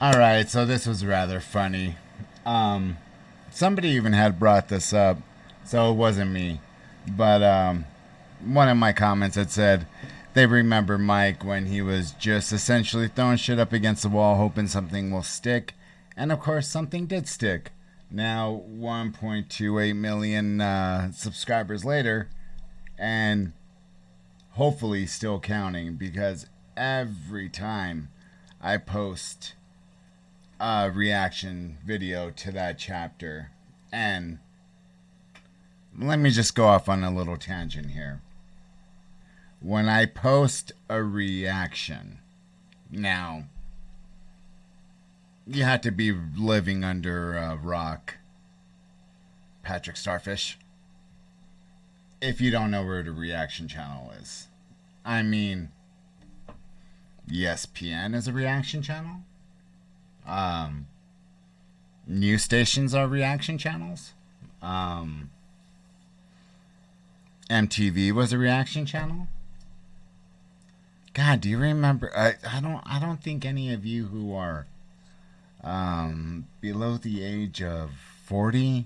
All right, so this was rather funny. Um, Somebody even had brought this up, so it wasn't me. But one of my comments had said they remember Mike when he was just essentially throwing shit up against the wall, hoping something will stick. And of course, something did stick. Now, 1.28 million subscribers later, and hopefully still counting because every time I post a reaction video to that chapter, and let me just go off on a little tangent here. When I post a reaction, now you have to be living under a rock, Patrick Starfish, if you don't know where the reaction channel is. I mean, ESPN is a reaction channel. Um, News stations are reaction channels. Um, MTV was a reaction channel. God, do you remember? I don't think any of you who are below the age of 40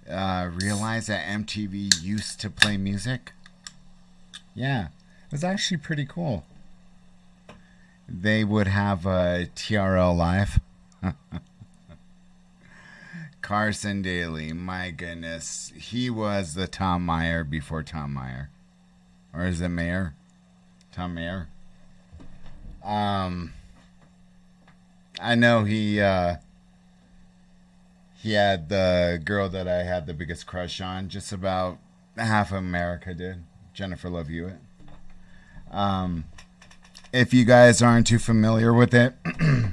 realize that MTV used to play music. Yeah, it was actually pretty cool. They would have a TRL Live. Carson Daly, my goodness. He was the Tom Meyer before Tom Meyer. Or is it Mayer? Tom Mayer? Um, I know he had the girl that I had the biggest crush on. Just about half of America did. Jennifer Love Hewitt. Um, if you guys aren't too familiar with it, a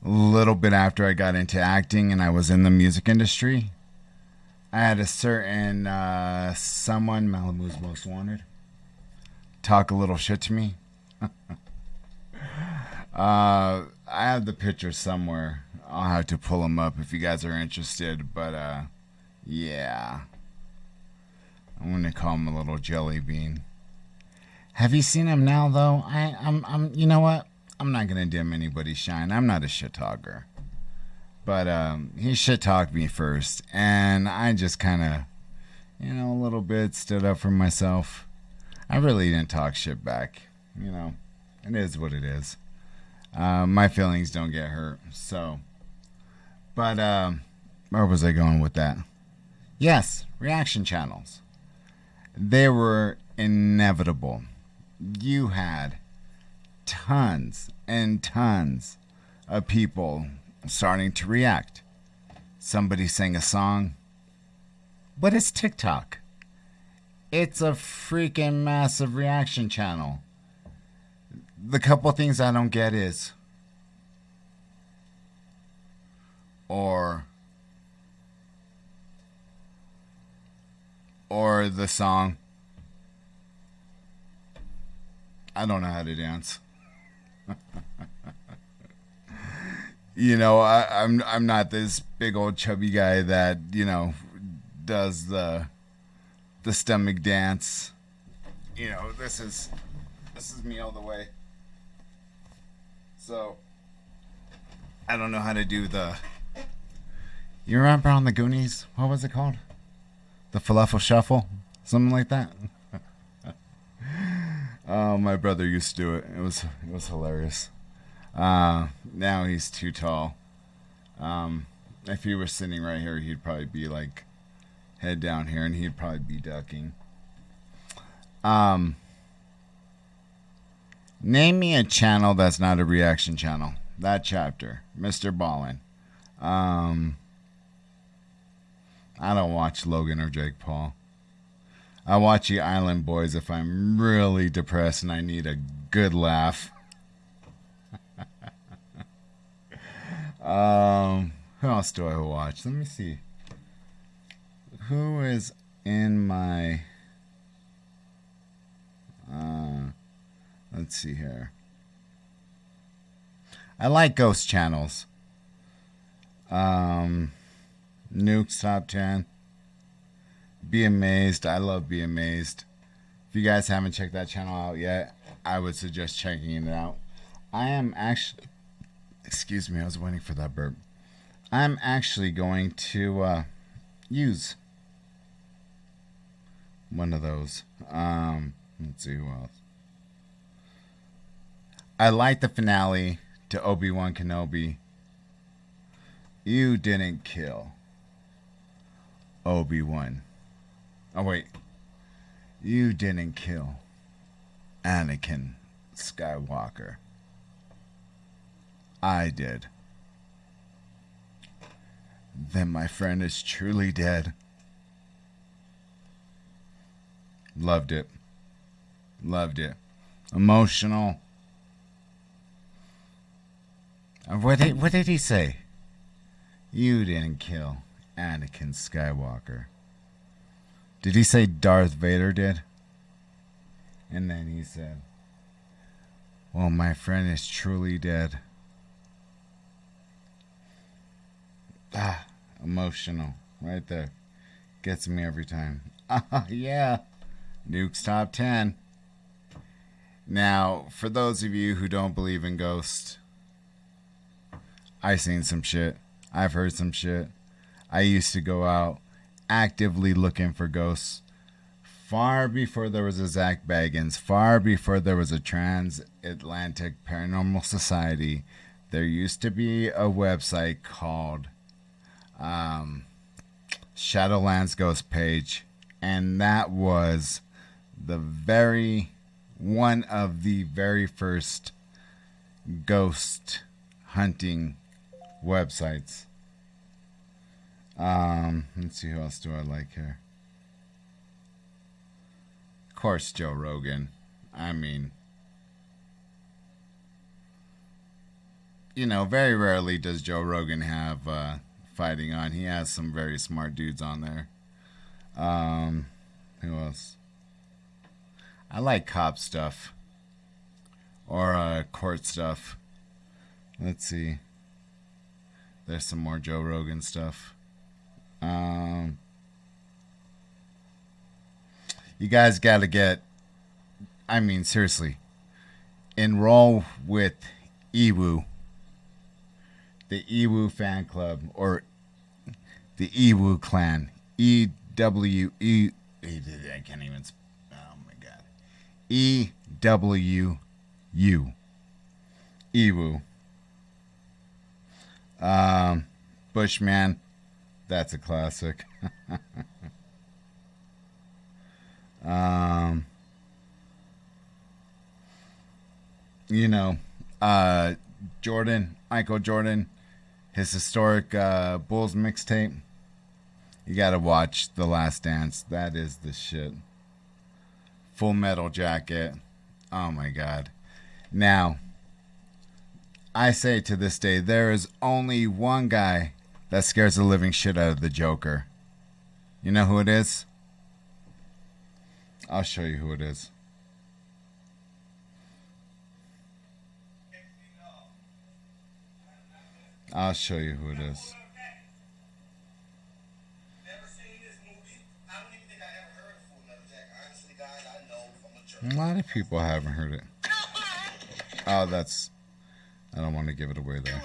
little bit after I got into acting and I was in the music industry, I had a certain someone, Malibu's Most Wanted, talk a little shit to me. I have the picture somewhere. I'll have to pull them up if you guys are interested. But yeah, I'm gonna call him a little jelly bean. Have you seen him now though? I'm. You know what? I'm not gonna dim anybody's shine. I'm not a shit talker. But he shit talked me first, and I just kind of, a little bit stood up for myself. I really didn't talk shit back. It is what it is. My feelings don't get hurt. So, but where was I going with that? Yes, reaction channels. They were inevitable. You had tons and tons of people starting to react. Somebody sang a song. But it's TikTok. It's a freaking massive reaction channel. The couple things I don't get is or the song. I don't know how to dance. I'm not this big old chubby guy that does the stomach dance. This is me all the way. So I don't know how to do the. You remember on the Goonies? What was it called? The falafel shuffle, something like that. Oh, my brother used to do it. It was hilarious. Now he's too tall. If he were sitting right here, he'd probably be like head down here, and he'd probably be ducking. Um, Name me a channel that's not a reaction channel. That chapter, Mr. Ballin. Um, I don't watch Logan or Jake Paul. I watch the Island Boys if I'm really depressed and I need a good laugh. Who else do I watch? Let me see. Who is in my? Uh, let's see here. I like ghost channels. Um, Nuke's Top 10. Be Amazed. I love Be Amazed. If you guys haven't checked that channel out yet, I would suggest checking it out. I am Excuse me, I was waiting for that burp. I'm actually going to use one of those. Let's see who else. I like the finale to Obi-Wan Kenobi. You didn't kill Obi-Wan. Oh, wait. You didn't kill Anakin Skywalker. I did. Then my friend is truly dead. Loved it. Loved it. Emotional. What did he say? You didn't kill Anakin Skywalker. Did he say Darth Vader did? And then he said, well, my friend is truly dead. Emotional. Right there. Gets me every time. Yeah. Nuke's top 10. Now, for those of you who don't believe in ghosts, I've seen some shit. I've heard some shit. I used to go out actively looking for ghosts far before there was a Zach Baggins, far before there was a Transatlantic Paranormal Society. There used to be a website called Shadowlands Ghost Page, and that was one of the very first ghost hunting websites. Let's see, who else do I like here? Of course, Joe Rogan. I mean, very rarely does Joe Rogan have fighting on. He has some very smart dudes on there. Who else? I like cop stuff or court stuff. Let's see. There's some more Joe Rogan stuff. You guys got to seriously, enroll with EWU, the EWU fan club, or the EWU clan. EWE. I can't even. Oh my God. EWU. EWU. Bushman. That's a classic. Jordan, Michael Jordan, his historic Bulls mixtape. You gotta watch The Last Dance. That is the shit. Full Metal Jacket. Oh my God. Now, I say to this day, there is only one guy that scares the living shit out of the Joker. You know who it is? I'll show you who it is. I'll show you who it is. A lot of people haven't heard it. Oh, that's... I don't want to give it away there.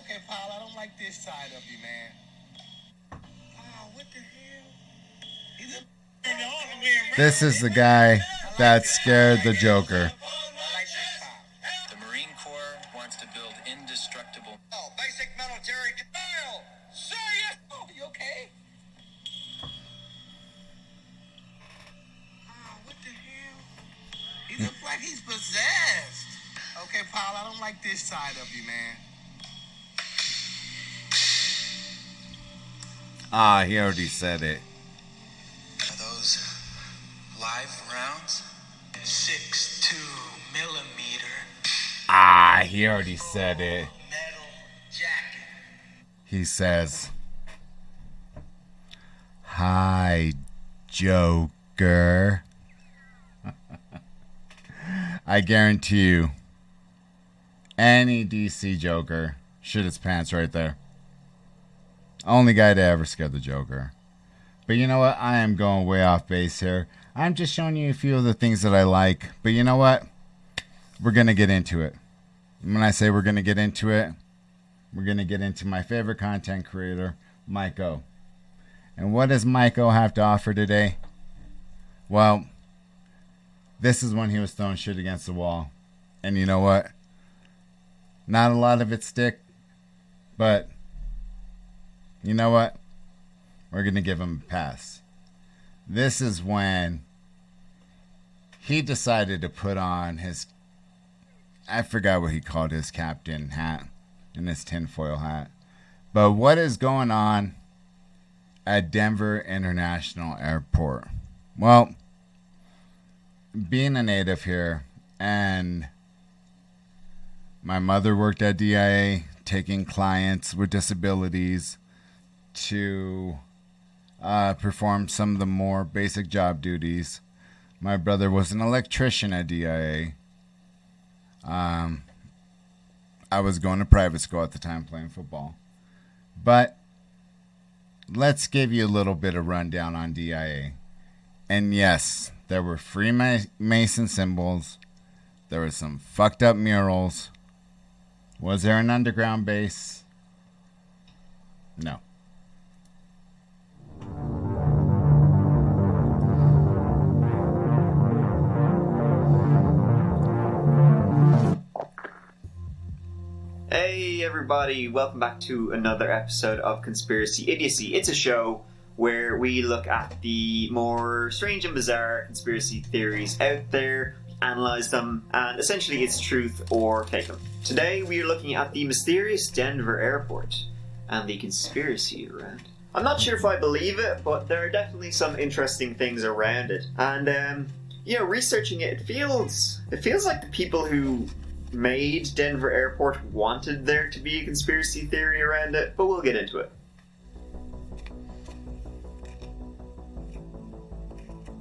Okay, Paul, I don't like this side of you, man. Oh, what the hell? This is the guy that scared the Joker. The Marine Corps wants to build indestructible. Oh, basic military drill. Sir, yes. Oh, you okay? Oh, what the hell? He looks like he's possessed. Okay, Paul, I don't like this side of you, man. He already said it. Are those live rounds? 6.2 millimeter. He already said it. Metal jacket. He says, "Hi, Joker." I guarantee you, any DC Joker shit his pants right there. Only guy to ever scare the Joker. But you know what? I am going way off base here. I'm just showing you a few of the things that I like. But you know what? We're going to get into it. When I say we're going to get into it, we're going to get into my favorite content creator, Mike O. And what does Mike O have to offer today? Well, this is when he was throwing shit against the wall. And you know what? Not a lot of it stick. But you know what? We're going to give him a pass. This is when he decided to put on his, I forgot what he called his captain hat and his tinfoil hat. But what is going on at Denver International Airport? Well, being a native here, and my mother worked at DIA taking clients with disabilities to perform some of the more basic job duties. My brother was an electrician at DIA. I was going to private school at the time playing football. But let's give you a little bit of rundown on DIA. And yes, there were Freemason symbols. There were some fucked up murals. Was there an underground base? No. Hey everybody, welcome back to another episode of Conspiracy Idiocy. It's a show where we look at the more strange and bizarre conspiracy theories out there, analyze them, and essentially it's truth or fake them. Today we are looking at the mysterious Denver airport and the conspiracy around it. I'm not sure if I believe it, but there are definitely some interesting things around it. And researching it feels like the people who made Denver Airport wanted there to be a conspiracy theory around it, but we'll get into it.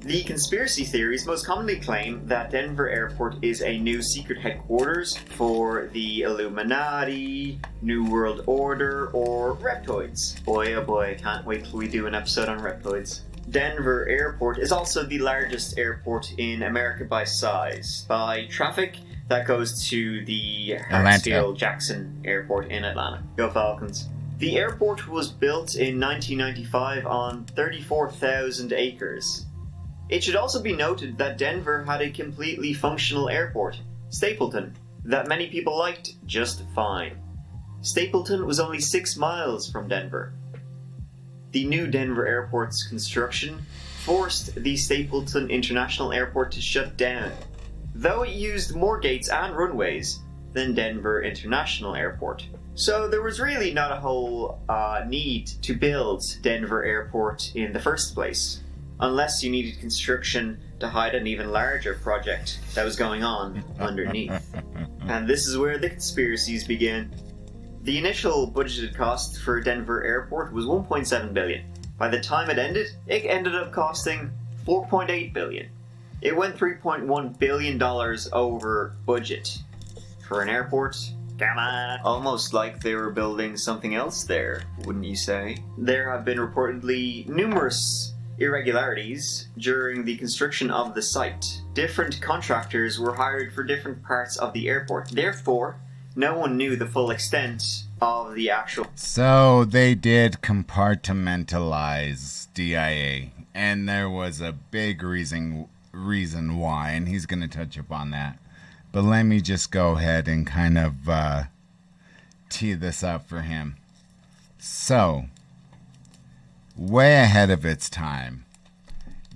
The conspiracy theories most commonly claim that Denver Airport is a new secret headquarters for the Illuminati, New World Order, or Reptoids. Boy oh boy, I can't wait till we do an episode on Reptoids. Denver Airport is also the largest airport in America by size. By traffic, that goes to the Hartsfield-Jackson Airport in Atlanta. Go Falcons. The airport was built in 1995 on 34,000 acres. It should also be noted that Denver had a completely functional airport, Stapleton, that many people liked just fine. Stapleton was only 6 miles from Denver. The new Denver airport's construction forced the Stapleton International Airport to shut down, though it used more gates and runways than Denver International Airport. So there was really not a whole need to build Denver Airport in the first place, unless you needed construction to hide an even larger project that was going on underneath. And this is where the conspiracies begin. The initial budgeted cost for Denver Airport was $1.7 billion. By the time it ended up costing $4.8 billion. It went $3.1 billion over budget. For an airport, come on. Almost like they were building something else there, wouldn't you say? There have been reportedly numerous irregularities during the construction of the site. Different contractors were hired for different parts of the airport. Therefore, no one knew the full extent of the actual... So they did compartmentalize DIA, and there was a big reason why, and he's going to touch upon that. But let me just go ahead and kind of tee this up for him. So, way ahead of its time,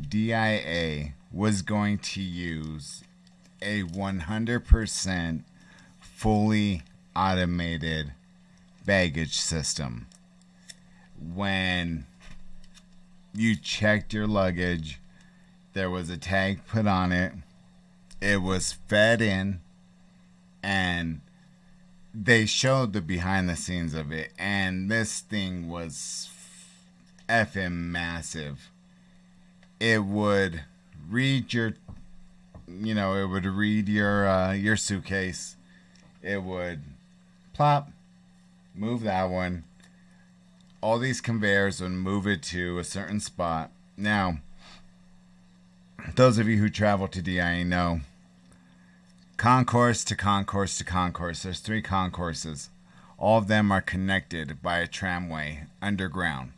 DIA was going to use a 100% fully automated baggage system. When you checked your luggage, there was a tag put on it. It was fed in, and they showed the behind the scenes of it, and this thing was effing massive. It would read your suitcase. It would plop, move that one, all these conveyors would move it to a certain spot. Now, those of you who travel to DIA know concourse to concourse to concourse. There's 3 concourses. All of them are connected by a tramway underground.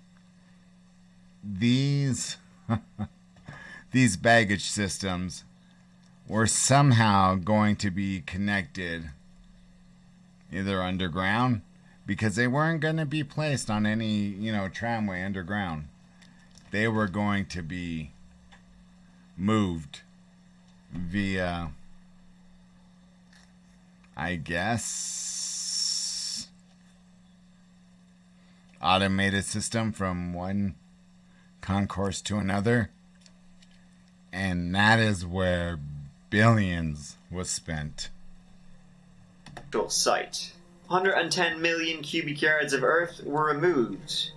These baggage systems were somehow going to be connected either underground, because they weren't going to be placed on any, tramway underground. They were going to be moved via, I guess, automated system from one concourse to another. And that is where billions was spent. Site. 110 million cubic yards of earth were removed.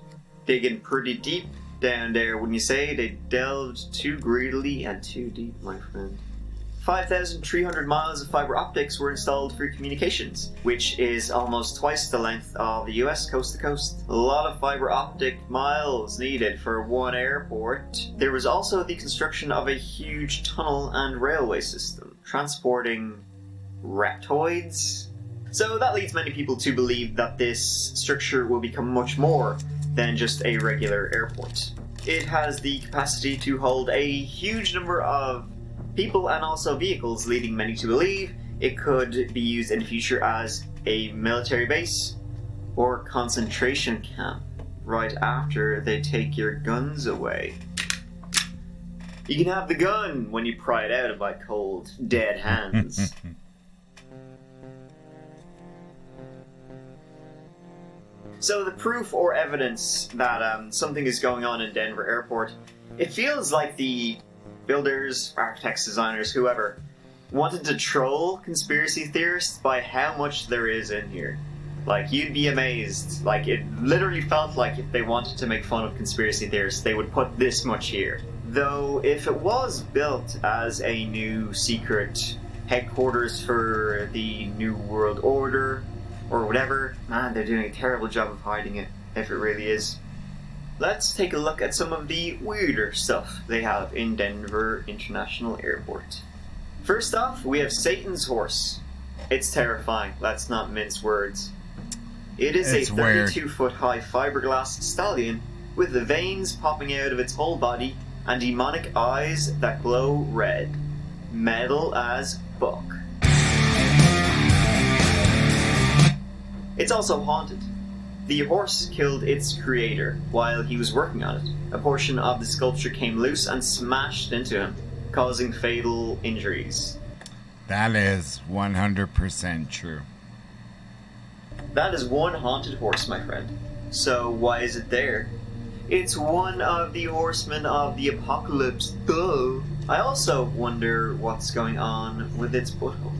Digging pretty deep down there, wouldn't you say? They delved too greedily and too deep, my friend. 5,300 miles of fiber optics were installed for communications, which is almost twice the length of the US coast to coast. A lot of fiber optic miles needed for one airport. There was also the construction of a huge tunnel and railway system, transporting reptoids. So that leads many people to believe that this structure will become much more than just a regular airport. It has the capacity to hold a huge number of people and also vehicles, leading many to believe it could be used in the future as a military base or concentration camp right after they take your guns away. You can have the gun when you pry it out of my cold, dead hands. So the proof or evidence that something is going on in Denver Airport, it feels like the builders, architects, designers, whoever, wanted to troll conspiracy theorists by how much there is in here. Like, you'd be amazed. Like, it literally felt like if they wanted to make fun of conspiracy theorists, they would put this much here. Though, if it was built as a new secret headquarters for the New World Order, or whatever, man, they're doing a terrible job of hiding it, if it really is. Let's take a look at some of the weirder stuff they have in Denver International Airport. First off, we have Satan's horse. It's terrifying, let's not mince words. It is a 32-foot high fiberglass stallion with the veins popping out of its whole body and demonic eyes that glow red. Metal as fuck. It's also haunted. The horse killed its creator while he was working on it. A portion of the sculpture came loose and smashed into him, causing fatal injuries. That is 100% true. That is one haunted horse, my friend. So why is it there? It's one of the horsemen of the apocalypse, duh. I also wonder what's going on with its butthole.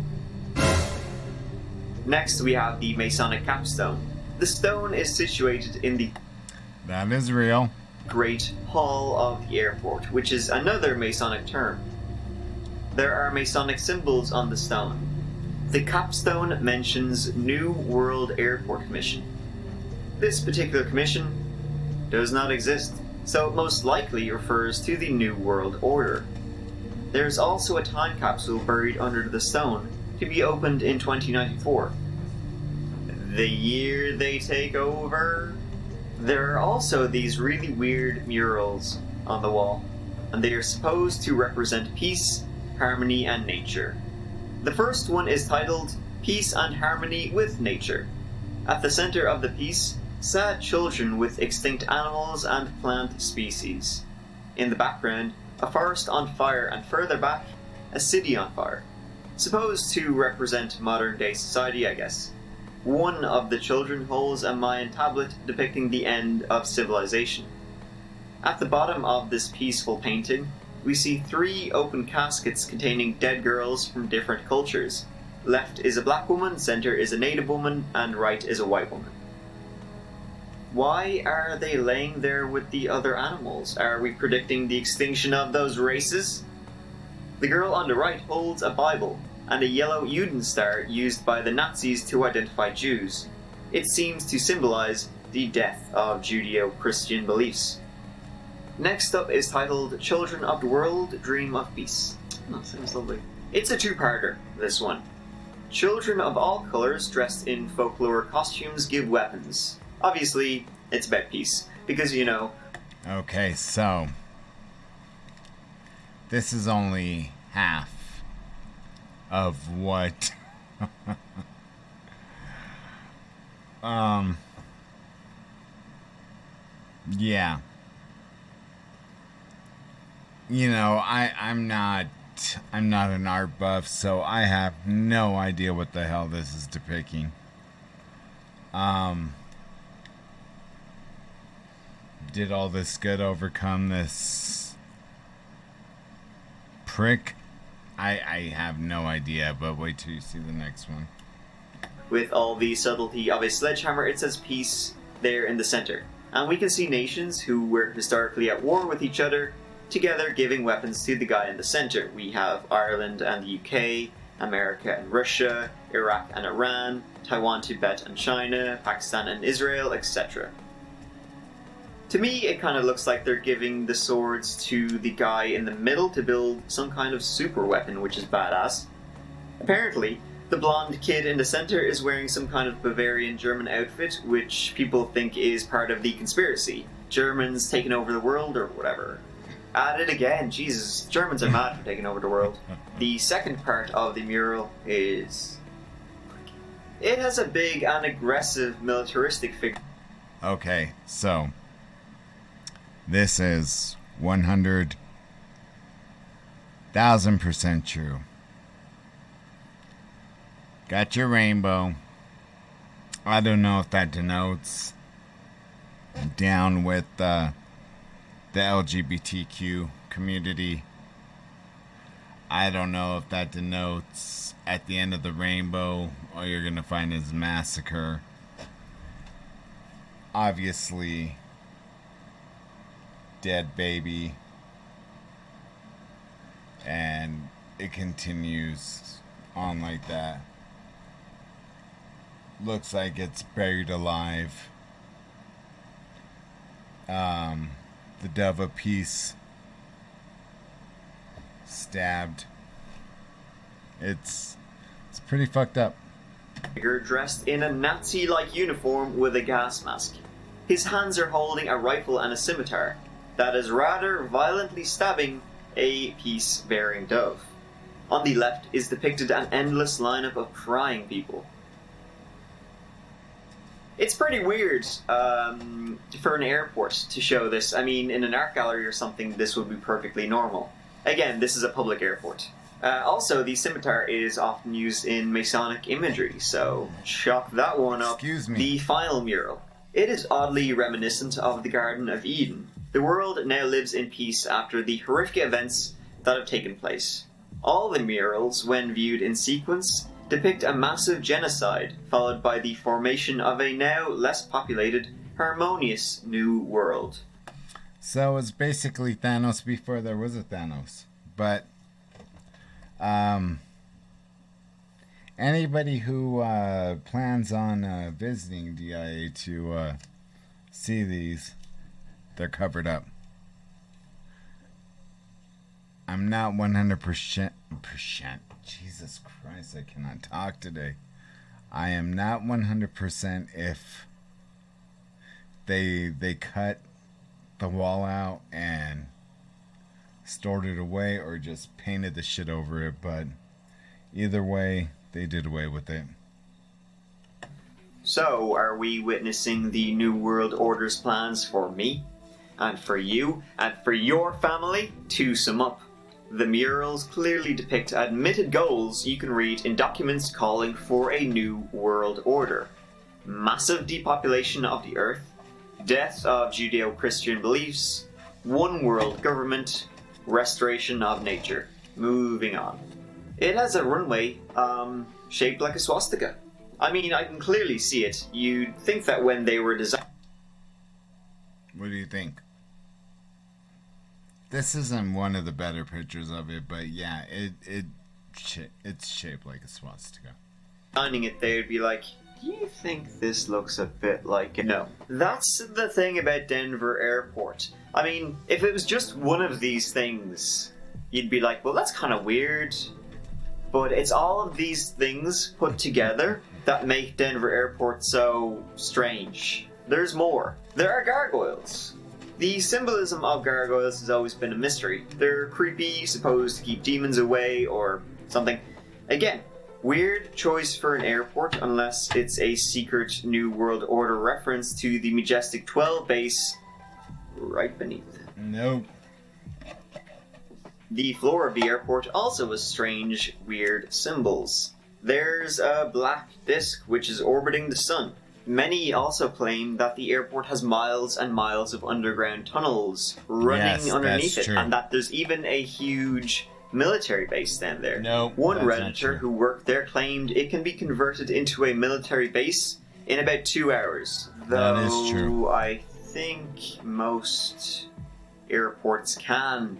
Next, we have the Masonic Capstone. The stone is situated in the That is real. Great Hall of the airport, which is another Masonic term. There are Masonic symbols on the stone. The capstone mentions New World Airport Commission. This particular commission does not exist, so it most likely refers to the New World Order. There is also a time capsule buried under the stone, to be opened in 2094. The year they take over. There are also these really weird murals on the wall, and they are supposed to represent peace, harmony, and nature. The first one is titled Peace and Harmony with Nature. At the center of the piece, sad children with extinct animals and plant species. In the background, a forest on fire, and further back, a city on fire. Supposed to represent modern-day society, I guess. One of the children holds a Mayan tablet depicting the end of civilization. At the bottom of this peaceful painting, we see 3 open caskets containing dead girls from different cultures. Left is a black woman, center is a native woman, and right is a white woman. Why are they laying there with the other animals? Are we predicting the extinction of those races? The girl on the right holds a Bible and a yellow Juden star used by the Nazis to identify Jews. It seems to symbolize the death of Judeo-Christian beliefs. Next up is titled Children of the World, Dream of Peace. That sounds lovely. It's a two-parter, this one. Children of all colors dressed in folklore costumes give weapons. Obviously, it's about peace, because, you know... Okay, so... this is only half of what... yeah. You know, I'm not an art buff, so I have no idea what the hell this is depicting. Did all this good overcome this prick? I have no idea, but wait till you see the next one. With all the subtlety of a sledgehammer, it says peace there in the center. And we can see nations who were historically at war with each other together giving weapons to the guy in the center. We have Ireland and the UK, America and Russia, Iraq and Iran, Taiwan, Tibet and China, Pakistan and Israel, etc. To me, it kind of looks like they're giving the swords to the guy in the middle to build some kind of super weapon, which is badass. Apparently, the blonde kid in the center is wearing some kind of Bavarian German outfit, which people think is part of the conspiracy. Germans taking over the world or whatever. At it again, Jesus, Germans are mad for taking over the world. The second part of the mural is... it has a big and aggressive militaristic figure. Okay, so... this is 100,000% true. Got your rainbow. I don't know if that denotes down with the LGBTQ community. I don't know if that denotes at the end of the rainbow all you're gonna find is massacre. Obviously, dead baby, and it continues on like that. Looks like it's buried alive. The dove of peace stabbed. It's pretty fucked up. Dressed in a Nazi-like uniform with a gas mask. His hands are holding a rifle and a scimitar that is rather violently stabbing a peace-bearing dove. On the left is depicted an endless lineup of crying people. It's pretty weird for an airport to show this. I mean, in an art gallery or something, this would be perfectly normal. Again, this is a public airport. Also, the scimitar is often used in Masonic imagery, so chalk that one up. Excuse me. The final mural. It is oddly reminiscent of the Garden of Eden. The world now lives in peace after the horrific events that have taken place. All the murals, when viewed in sequence, depict a massive genocide, followed by the formation of a now less populated, harmonious new world. So it's basically Thanos before there was a Thanos. But anybody who plans on visiting DIA to see these, they're covered up. I'm not 100%. Jesus Christ, I cannot talk today. I am not 100% if they cut the wall out and stored it away or just painted the shit over it, but either way, they did away with it. So, are we witnessing the New World Order's plans for me, and for you, and for your family? To sum up, the murals clearly depict admitted goals you can read in documents calling for a new world order. Massive depopulation of the earth, death of Judeo-Christian beliefs, one world government, restoration of nature. Moving on. It has a runway shaped like a swastika. I mean, I can clearly see it. You'd think that when they were designed... What do you think? This isn't one of the better pictures of it, but yeah, it's shaped like a swastika. Designing it, they'd be like, Do you think this looks a bit like... No. That's the thing about Denver Airport. I mean, if it was just one of these things, you'd be like, well, that's kind of weird. But it's all of these things put together that make Denver Airport so strange. There's more. There are gargoyles. The symbolism of gargoyles has always been a mystery. They're creepy, supposed to keep demons away, or something. Again, weird choice for an airport unless it's a secret New World Order reference to the Majestic 12 base right beneath. Nope. The floor of the airport also has strange, weird symbols. There's a black disk which is orbiting the sun. Many also claim that the airport has miles and miles of underground tunnels running underneath it, and that there's even a huge military base down there. No, one Redditor who worked there claimed it can be converted into a military base in about 2 hours. Though that is true. I think most airports can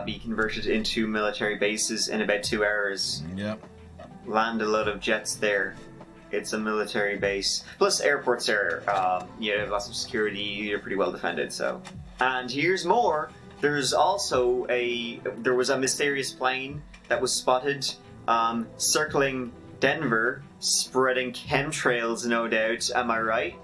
be converted into military bases in about 2 hours. Yep. Land a lot of jets there. It's a military base. Plus, airports are, you have lots of security, you're pretty well defended, so. And here's more. There's also there was a mysterious plane that was spotted circling Denver, spreading chemtrails, no doubt. Am I right?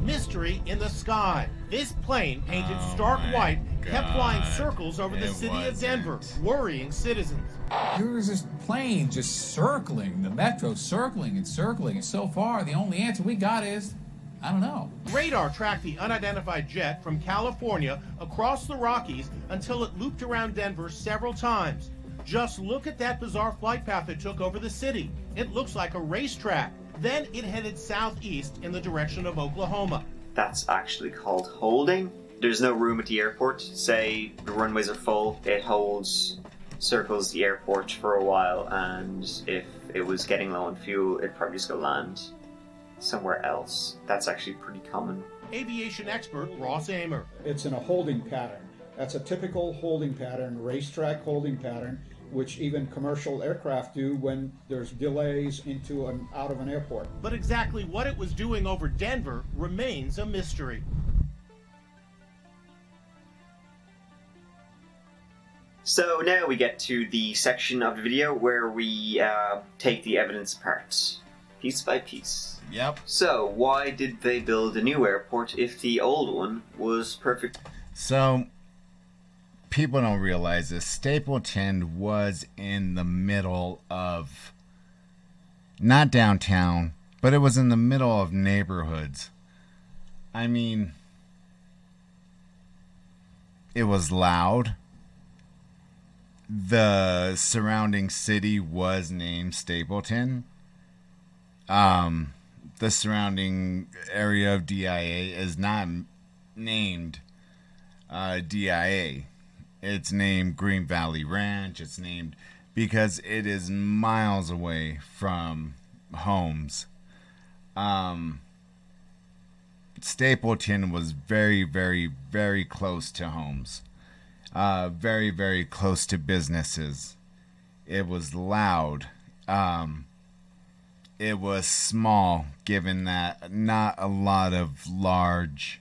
Mystery in the sky. This plane, painted stark white, kept flying circles over the city of Denver, worrying citizens. There was this plane just circling, the metro circling and circling, and so far the only answer we got is, I don't know. Radar tracked the unidentified jet from California across the Rockies until it looped around Denver several times. Just look at that bizarre flight path it took over the city. It looks like a racetrack. Then it headed southeast in the direction of Oklahoma. That's actually called holding. There's no room at the airport. Say the runways are full, it circles the airport for a while, and if it was getting low on fuel, it'd probably just go land somewhere else. That's actually pretty common. Aviation expert Ross Amer. It's in a holding pattern. That's a typical holding pattern, racetrack holding pattern, which even commercial aircraft do when there's delays into and out of an airport. But exactly what it was doing over Denver remains a mystery. So now we get to the section of the video where we take the evidence apart, piece by piece. Yep. So, why did they build a new airport if the old one was perfect? So, people don't realize this. Stapleton was in the middle of, not downtown, but it was in the middle of neighborhoods. I mean, it was loud. The surrounding city was named Stapleton. The surrounding area of DIA is not named DIA. It's named Green Valley Ranch. It's named because it is miles away from homes. Stapleton was very, very, very close to homes. Very, very close to businesses. It was loud. It was small, given that not a lot of large,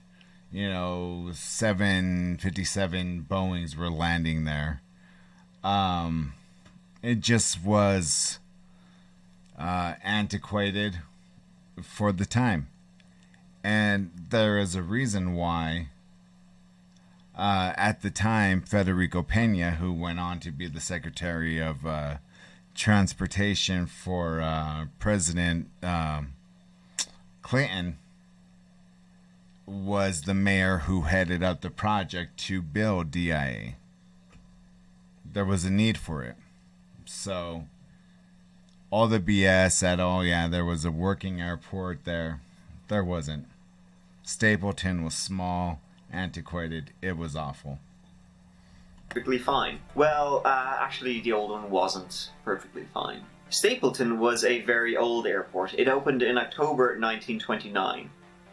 757 Boeings were landing there. It just was antiquated for the time. And there is a reason why, at the time, Federico Pena, who went on to be the Secretary of Transportation for President Clinton, was the mayor who headed up the project to build DIA. There was a need for it. So all the BS that, oh yeah, there was a working airport there. There wasn't. Stapleton was small, antiquated. It was awful. Perfectly fine. Well, actually the old one wasn't perfectly fine. Stapleton was a very old airport. It opened in October 1929.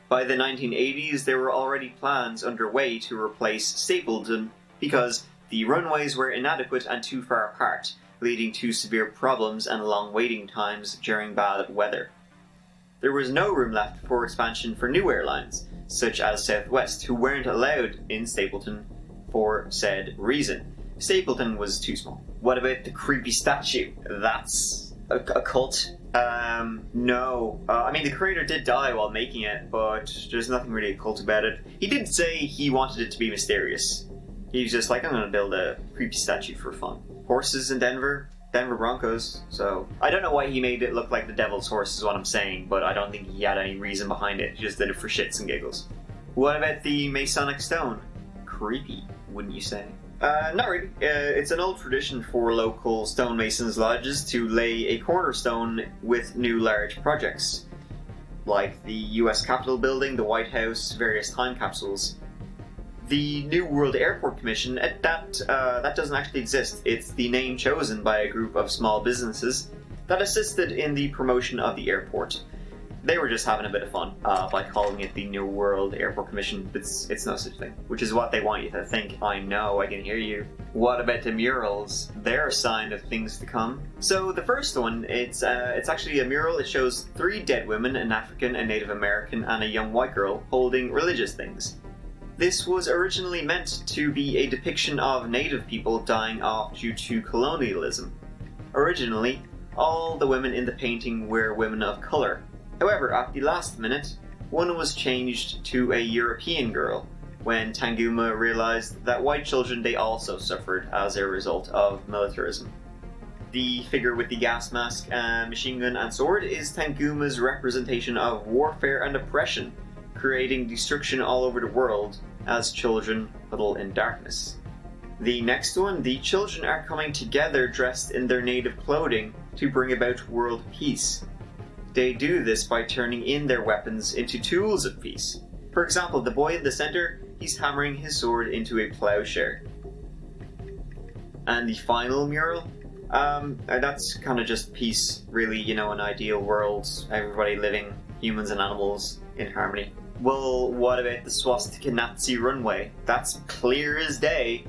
By the 1980s, there were already plans underway to replace Stapleton because the runways were inadequate and too far apart, leading to severe problems and long waiting times during bad weather. there was no room left for expansion for new airlines, such as Southwest, who weren't allowed in Stapleton for said reason. Stapleton was too small. What about the creepy statue? That's a cult? No. I mean, the creator did die while making it, but there's nothing really occult about it. He did say he wanted it to be mysterious. He was just like, I'm gonna build a creepy statue for fun. Horses in Denver? Denver Broncos, so... I don't know why he made it look like the devil's horse is what I'm saying, but I don't think he had any reason behind it. He just did it for shits and giggles. What about the Masonic Stone? Creepy, wouldn't you say? Not really. It's an old tradition for local stonemasons lodges to lay a cornerstone with new large projects, like the US Capitol building, the White House, various time capsules. The New World Airport Commission, that doesn't actually exist. It's the name chosen by a group of small businesses that assisted in the promotion of the airport. They were just having a bit of fun by calling it the New World Airport Commission. It's no such thing, which is what they want you to think. I know, I can hear you. What about the murals? They're a sign of things to come. So the first one, it's actually a mural. It shows 3 dead women, an African, a Native American, and a young white girl holding religious things. This was originally meant to be a depiction of Native people dying off due to colonialism. Originally, all the women in the painting were women of colour. However, at the last minute, one was changed to a European girl when Tanguma realised that white children they also suffered as a result of militarism. The figure with the gas mask, machine gun and sword is Tanguma's representation of warfare and oppression, creating destruction all over the world as children huddle in darkness. The next one, the children are coming together dressed in their native clothing to bring about world peace. They do this by turning in their weapons into tools of peace. For example, the boy in the center, he's hammering his sword into a plowshare. And the final mural, that's kind of just peace, really, you know, an ideal world, everybody living, humans and animals, in harmony. Well, what about the swastika Nazi runway? That's clear as day.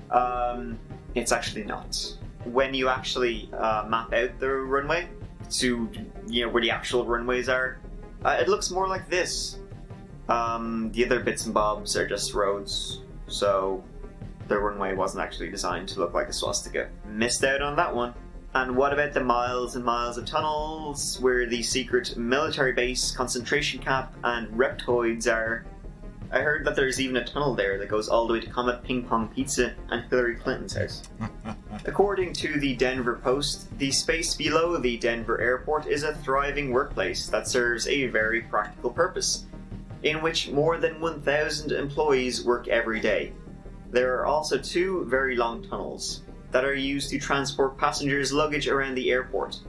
It's actually not. When you actually map out the runway to, you know, where the actual runways are, it looks more like this. The other bits and bobs are just roads, so the runway wasn't actually designed to look like a swastika. Missed out on that one. And what about the miles and miles of tunnels where the secret military base, concentration camp, and reptoids are? I heard that there's even a tunnel there that goes all the way to Comet Ping Pong Pizza and Hillary Clinton's house. According to the Denver Post, the space below the Denver airport is a thriving workplace that serves a very practical purpose, in which more than 1,000 employees work every day. There are also 2 very long tunnels that are used to transport passengers' luggage around the airport.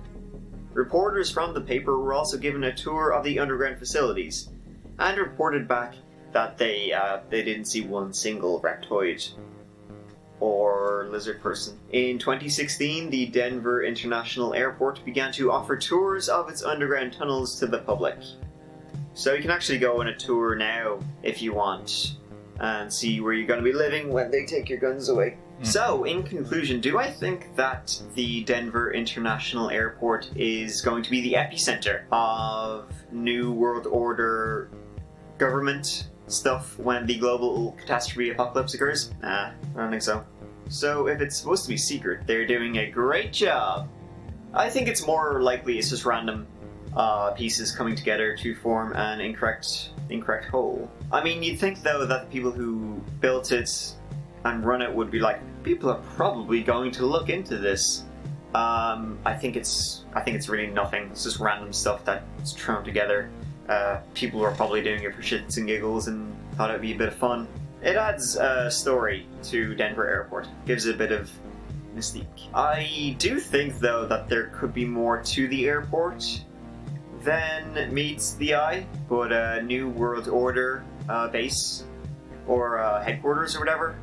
Reporters from the paper were also given a tour of the underground facilities and reported back that they didn't see one single reptoid or lizard person. In 2016, the Denver International Airport began to offer tours of its underground tunnels to the public. So you can actually go on a tour now if you want and see where you're going to be living when they take your guns away. So, in conclusion, do I think that the Denver International Airport is going to be the epicenter of New World Order government stuff when the global catastrophe apocalypse occurs? Nah, I don't think so. So, if it's supposed to be secret, they're doing a great job. I think it's more likely it's just random pieces coming together to form an incorrect whole. I mean, you'd think though that the people who built it and run it would be like, people are probably going to look into this. I think it's really nothing. It's just random stuff that's thrown together. People are probably doing it for shits and giggles and thought it'd be a bit of fun. It adds a story to Denver Airport. Gives it a bit of mystique. I do think though that there could be more to the airport than meets the eye, but a New World Order base or headquarters or whatever,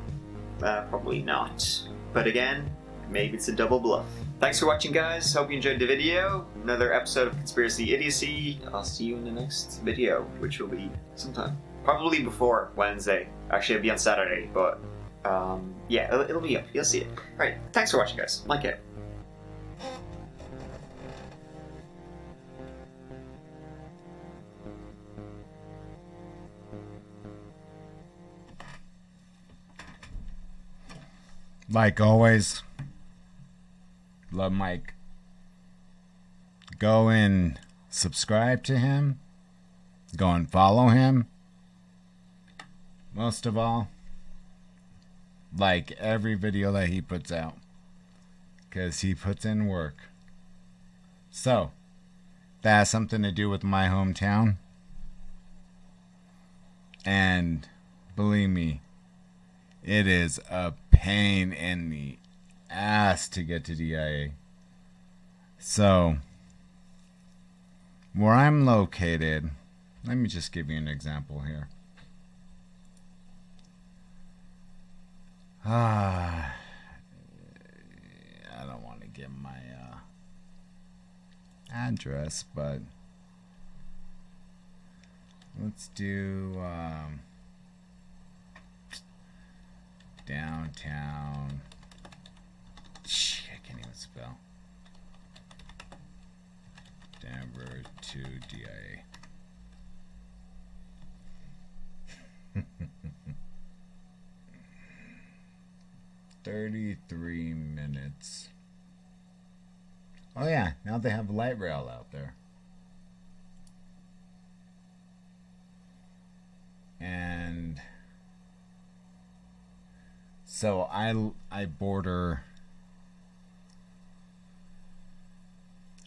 probably not. But again, maybe it's a double bluff. Thanks for watching, guys. Hope you enjoyed the video. Another episode of Conspiracy Idiocy. I'll see you in the next video, which will be sometime. Probably before Wednesday. Actually, it'll be on Saturday, but yeah, it'll be up. You'll see it. Alright, thanks for watching, guys. Like it. Like always, love Mike. Go and subscribe to him. Go and follow him. Most of all, like every video that he puts out, because he puts in work. So, that has something to do with my hometown. And believe me, it is a pain in the ass to get to DIA. So, where I'm located, let me just give you an example here. I don't want to give my address, but let's do downtown. I can't even spell. Denver to DIA. 33 minutes. Oh yeah, now they have light rail out there. And so I border,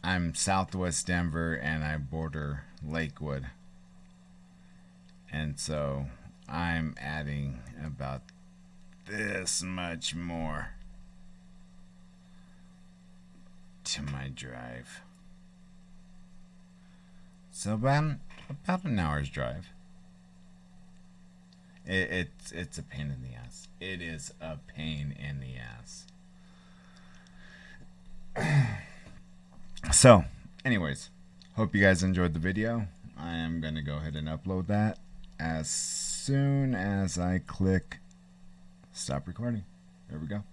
I'm southwest Denver and I border Lakewood. And so I'm adding about this much more to my drive. So about an hour's drive. It's a pain in the ass. It is a pain in the ass. So, anyways, hope you guys enjoyed the video. I am going to go ahead and upload that as soon as I click stop recording. There we go.